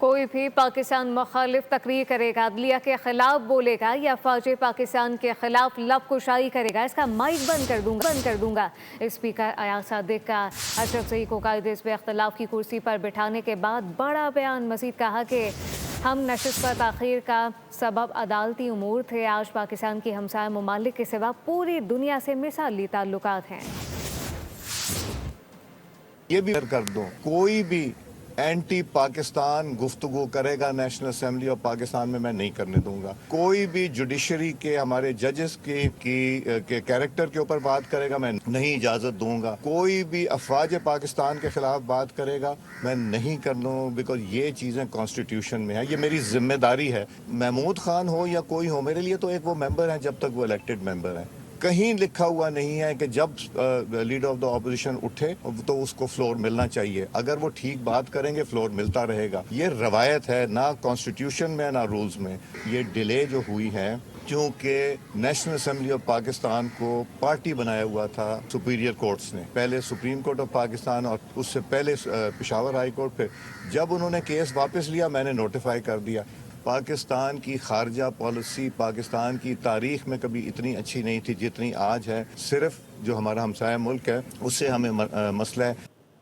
कोई भी पाकिस्तान मुखालिफ तकरीर करेगा, अदलिया के खिलाफ बोलेगा या फौज पाकिस्तान के खिलाफ लबकुशाई करेगा, इसका माइक बंद कर दूंगा। स्पीकर अयाज सादिक का अशरफ जई को कायदे हिज़्ब इख्तिलाफ की कुर्सी पर बिठाने के बाद बड़ा बयान। मजीद कहा कि हम नशिस्त पर ताख़ीर का सबब अदालती उमूर थे। आज पाकिस्तान की हमसाया ममालिक के सिवा पूरी दुनिया से मिसाली ताल्लुकात हैं। ये भी कर दो, कोई भी एंटी पाकिस्तान गुफ्तगू करेगा नेशनल असेंबली ऑफ पाकिस्तान में, मैं नहीं करने दूंगा। कोई भी जुडिशरी के हमारे जजेस के कैरेक्टर के ऊपर बात करेगा, मैं नहीं इजाजत दूंगा। कोई भी अफवाज पाकिस्तान के खिलाफ बात करेगा, मैं नहीं कर दूँ, बिकॉज ये चीजें कॉन्स्टिट्यूशन में है, ये मेरी जिम्मेदारी है। महमूद खान हो या कोई हो, मेरे लिए तो एक वो मेंबर है जब तक वो इलेक्टेड मेंबर है। कहीं लिखा हुआ नहीं है कि जब लीडर ऑफ द ऑपोजिशन उठे तो उसको फ्लोर मिलना चाहिए। अगर वो ठीक बात करेंगे फ्लोर मिलता रहेगा। ये रवायत है, ना कॉन्स्टिट्यूशन में ना रूल्स में। ये डिले जो हुई है क्योंकि नेशनल असेंबली ऑफ पाकिस्तान को पार्टी बनाया हुआ था सुपीरियर कोर्ट्स ने, पहले सुप्रीम कोर्ट ऑफ पाकिस्तान और उससे पहले पेशावर हाई कोर्ट पे। जब उन्होंने केस वापस लिया, मैंने नोटिफाई कर दिया। पाकिस्तान की खारजा पॉलिसी पाकिस्तान की तारीख में कभी इतनी अच्छी नहीं थी जितनी आज है। सिर्फ जो हमारा हमसाया मुल्क है उससे हमें मसला है।